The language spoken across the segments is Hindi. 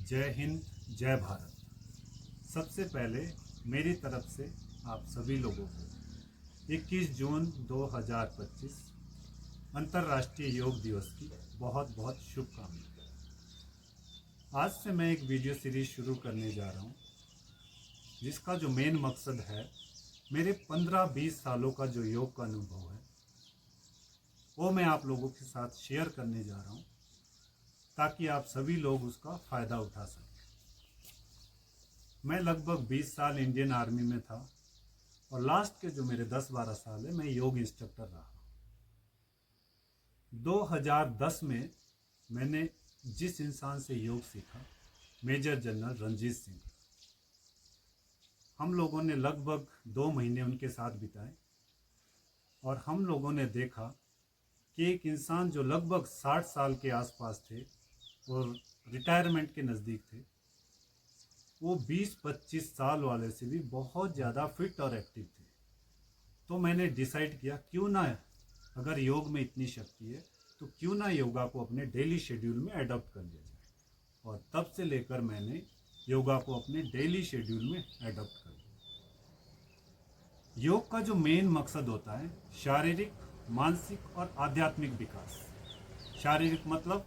जय हिंद, जय भारत। सबसे पहले मेरी तरफ से आप सभी लोगों को 21 जून 2025 अंतर्राष्ट्रीय योग दिवस की बहुत बहुत शुभकामनाएं। आज से मैं एक वीडियो सीरीज शुरू करने जा रहा हूँ, जिसका जो मेन मकसद है, मेरे 15-20 सालों का जो योग का अनुभव है वो मैं आप लोगों के साथ शेयर करने जा रहा हूँ, ताकि आप सभी लोग उसका फ़ायदा उठा सकें। मैं लगभग 20 साल इंडियन आर्मी में था और लास्ट के जो मेरे 10-12 साल है मैं योग इंस्ट्रक्टर रहा। 2010 में मैंने जिस इंसान से योग सीखा, मेजर जनरल रणजीत सिंह, हम लोगों ने लगभग 2 महीने उनके साथ बिताए और हम लोगों ने देखा कि एक इंसान जो लगभग 60 साल के आसपास थे और रिटायरमेंट के नज़दीक थे, वो 20-25 साल वाले से भी बहुत ज़्यादा फिट और एक्टिव थे। तो मैंने डिसाइड किया, क्यों ना, अगर योग में इतनी शक्ति है तो क्यों ना योगा को अपने डेली शेड्यूल में अडॉप्ट कर लिया जाए। और तब से लेकर मैंने योगा को अपने डेली शेड्यूल में अडॉप्ट कर लिया। योग का जो मेन मकसद होता है, शारीरिक, मानसिक और आध्यात्मिक विकास। शारीरिक मतलब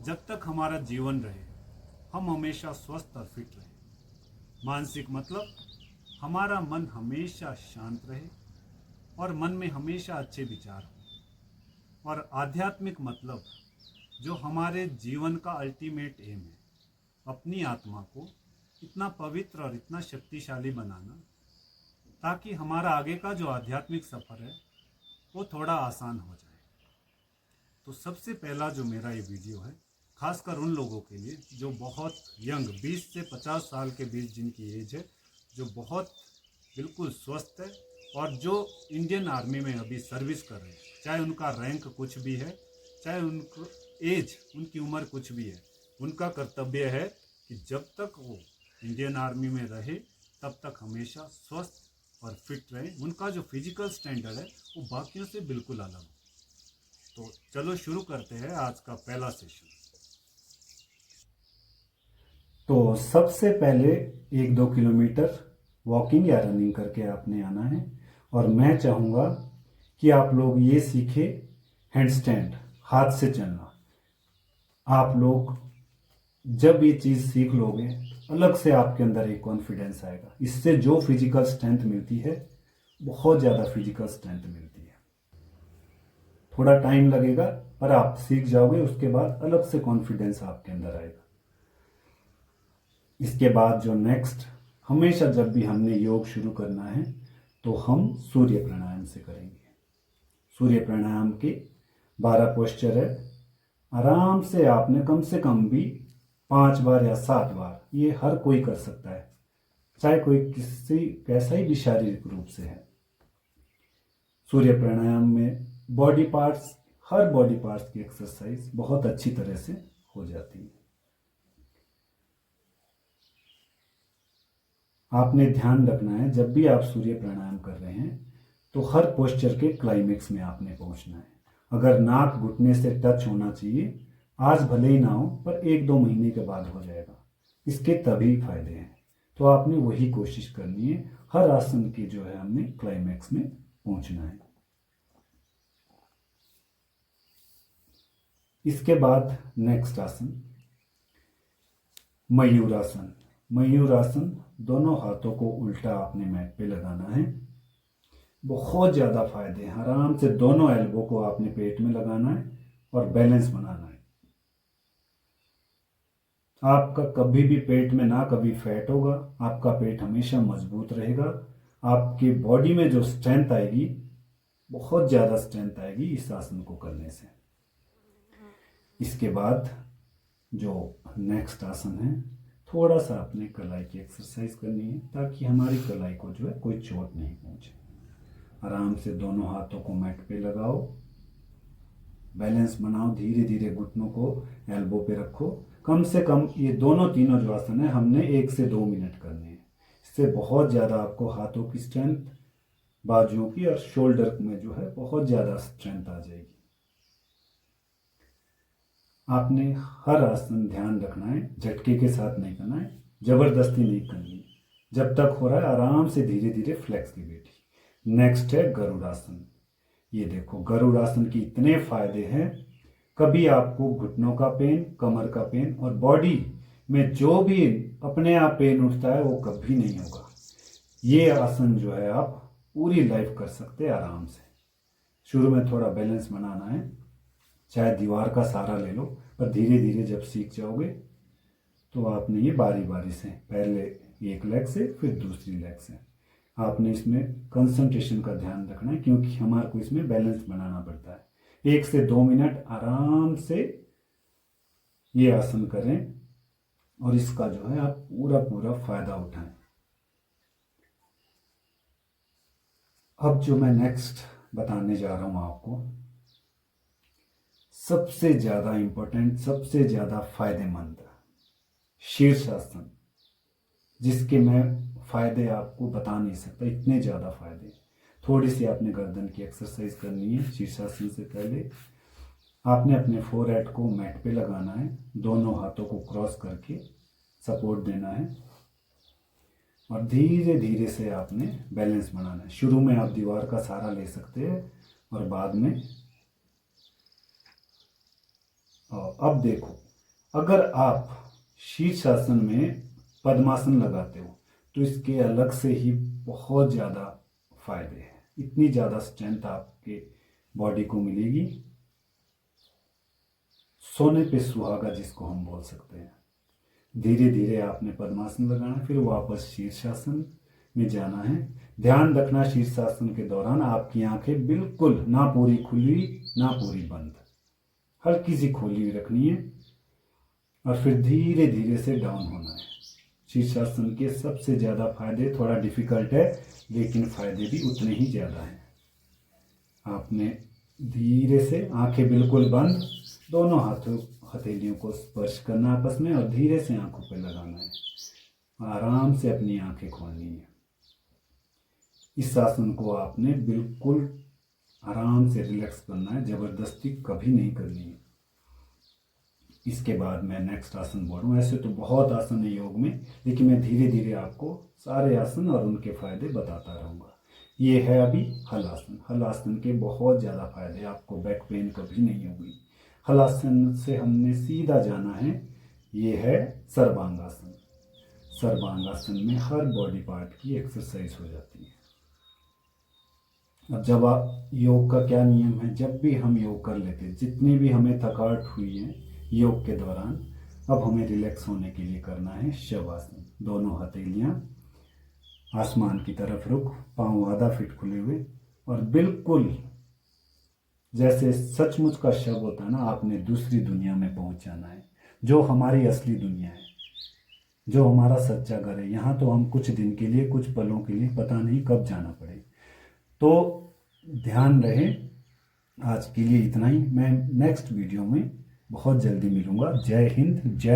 जब तक हमारा जीवन रहे हम हमेशा स्वस्थ और फिट रहे। मानसिक मतलब हमारा मन हमेशा शांत रहे और मन में हमेशा अच्छे विचार हो। और आध्यात्मिक मतलब जो हमारे जीवन का अल्टीमेट एम है, अपनी आत्मा को इतना पवित्र और इतना शक्तिशाली बनाना, ताकि हमारा आगे का जो आध्यात्मिक सफ़र है वो थोड़ा आसान हो जाए। तो सबसे पहला जो मेरा ये वीडियो है, खासकर उन लोगों के लिए जो बहुत यंग, 20 से 50 साल के बीच जिनकी एज है, जो बहुत बिल्कुल स्वस्थ है और जो इंडियन आर्मी में अभी सर्विस कर रहे हैं, चाहे उनका रैंक कुछ भी है, चाहे उनको एज, उनकी उम्र कुछ भी है, उनका कर्तव्य है कि जब तक वो इंडियन आर्मी में रहे तब तक हमेशा स्वस्थ और फिट रहे। उनका जो फिजिकल स्टैंडर्ड है वो बाकियों से बिल्कुल अलग हो। तो चलो शुरू करते हैं आज का पहला सेशन। तो सबसे पहले 1-2 किलोमीटर वॉकिंग या रनिंग करके आपने आना है। और मैं चाहूँगा कि आप लोग ये सीखें हैंड स्टैंड, हाथ से चलना। आप लोग जब ये चीज़ सीख लोगे, अलग से आपके अंदर एक कॉन्फिडेंस आएगा। इससे जो फिजिकल स्ट्रेंथ मिलती है, बहुत ज़्यादा फिजिकल स्ट्रेंथ मिलती है। थोड़ा टाइम लगेगा पर आप सीख जाओगे, उसके बाद अलग से कॉन्फिडेंस आपके अंदर आएगा। इसके बाद जो नेक्स्ट, हमेशा जब भी हमने योग शुरू करना है तो हम सूर्य प्राणायाम से करेंगे। सूर्य प्राणायाम के 12 पोस्चर है। आराम से आपने कम से कम भी 5 बार या 7 बार, ये हर कोई कर सकता है, चाहे कोई किसी कैसा ही भी शारीरिक रूप से है। सूर्य प्राणायाम में बॉडी पार्ट्स, हर बॉडी पार्ट्स की एक्सरसाइज बहुत अच्छी तरह से हो जाती है। आपने ध्यान रखना है, जब भी आप सूर्य प्राणायाम कर रहे हैं तो हर पोस्चर के क्लाइमेक्स में आपने पहुंचना है। अगर नाक घुटने से टच होना चाहिए, आज भले ही ना हो पर 1-2 महीने के बाद हो जाएगा, इसके तभी फायदे हैं। तो आपने वही कोशिश करनी है, हर आसन की जो है हमने क्लाइमेक्स में पहुंचना है। इसके बाद नेक्स्ट आसन, मयूरासन। मयूरासन, दोनों हाथों को उल्टा आपने मैट पे लगाना है। बहुत ज़्यादा फायदे हैं। आराम से दोनों एल्बो को आपने पेट में लगाना है और बैलेंस बनाना है। आपका कभी भी पेट में ना कभी फैट होगा, आपका पेट हमेशा मजबूत रहेगा। आपकी बॉडी में जो स्ट्रेंथ आएगी, बहुत ज़्यादा स्ट्रेंथ आएगी इस आसन को करने से। इसके बाद जो नेक्स्ट आसन है, थोड़ा सा अपने कलाई की एक्सरसाइज करनी है, ताकि हमारी कलाई को जो है कोई चोट नहीं पहुंचे। आराम से दोनों हाथों को मैट पे लगाओ, बैलेंस बनाओ, धीरे धीरे घुटनों को एल्बो पे रखो। कम से कम ये दोनों तीनों जो आसन है हमने 1 से 2 मिनट करने हैं। इससे बहुत ज़्यादा आपको हाथों की स्ट्रेंथ, बाजुओं की और शोल्डर में जो है बहुत ज़्यादा स्ट्रेंथ आ जाएगी। आपने हर आसन ध्यान रखना है, झटके के साथ नहीं करना है, जबरदस्ती नहीं करनी है। जब तक हो रहा है आराम से धीरे धीरे फ्लेक्सिबिलिटी। नेक्स्ट है गरुड़ासन। ये देखो गरुड़ासन के इतने फायदे हैं, कभी आपको घुटनों का पेन, कमर का पेन और बॉडी में जो भी अपने आप पेन उठता है वो कभी नहीं होगा। ये आसन जो है आप पूरी लाइफ कर सकते हैं आराम से। शुरू में थोड़ा बैलेंस बनाना है, चाहे दीवार का सहारा ले लो, पर धीरे धीरे जब सीख जाओगे तो आपने ये बारी बारी से, पहले एक लेग से फिर दूसरी लेग से, आपने इसमें कंसंट्रेशन का ध्यान रखना है, क्योंकि हमारे को इसमें बैलेंस बनाना पड़ता है। 1 से 2 मिनट आराम से ये आसन करें और इसका जो है आप पूरा पूरा फायदा उठाएं। अब जो मैं नेक्स्ट बताने जा रहा हूं आपको, सबसे ज्यादा इंपॉर्टेंट, सबसे ज्यादा फायदेमंद शीर्षासन, जिसके मैं फायदे आपको बता नहीं सकता, इतने ज्यादा फायदे। थोड़ी सी आपने गर्दन की एक्सरसाइज करनी है। शीर्षासन से पहले आपने अपने फोरहेड को मैट पे लगाना है, दोनों हाथों को क्रॉस करके सपोर्ट देना है और धीरे धीरे से आपने बैलेंस बनाना है। शुरू में आप दीवार का सहारा ले सकते हैं और बाद में, अब देखो, अगर आप शीर्षासन में पद्मासन लगाते हो तो इसके अलग से ही बहुत ज़्यादा फायदे हैं। इतनी ज़्यादा स्ट्रेंथ आपके बॉडी को मिलेगी, सोने पे सुहागा जिसको हम बोल सकते हैं। धीरे धीरे आपने पद्मासन लगाना, फिर वापस शीर्षासन में जाना है। ध्यान रखना शीर्षासन के दौरान आपकी आंखें बिल्कुल ना पूरी खुली ना पूरी बंद, हल्की सी खोली हुई रखनी है और फिर धीरे धीरे से डाउन होना है। शीर्षासन के सबसे ज़्यादा फायदे, थोड़ा डिफिकल्ट है लेकिन फायदे भी उतने ही ज़्यादा हैं। आपने धीरे से आंखें बिल्कुल बंद, दोनों हाथों हथेलियों को स्पर्श करना आपस में और धीरे से आंखों पे लगाना है। आराम से अपनी आंखें खोलनी है। इस आसन को आपने बिल्कुल आराम से रिलैक्स करना है, जबरदस्ती कभी नहीं करनी है। इसके बाद मैं नेक्स्ट आसन बोलूँ। ऐसे तो बहुत आसन है योग में, लेकिन मैं धीरे धीरे आपको सारे आसन और उनके फायदे बताता रहूँगा। ये है अभी हलासन। हलासन के बहुत ज़्यादा फायदे, आपको बैक पेन कभी नहीं होगी। हलासन से हमने सीधा जाना है, ये है सर्वांगासन। सर्वांगासन में हर बॉडी पार्ट की एक्सरसाइज हो जाती है। अब जब आप, योग का क्या नियम है, जब भी हम योग कर लेते हैं, जितनी भी हमें थकावट हुई है योग के दौरान, अब हमें रिलैक्स होने के लिए करना है शवासन। दोनों हथेलियां आसमान की तरफ रुख, पांव आधा फीट खुले हुए और बिल्कुल जैसे सचमुच का शव होता है ना, आपने दूसरी दुनिया में पहुंच जाना है, जो हमारी असली दुनिया है, जो हमारा सच्चा घर है। यहाँ तो हम कुछ दिन के लिए, कुछ पलों के लिए, पता नहीं कब जाना पड़े। तो ध्यान रहे। आज के लिए इतना ही। मैं नेक्स्ट वीडियो में बहुत जल्दी मिलूंगा। जय हिंद, जय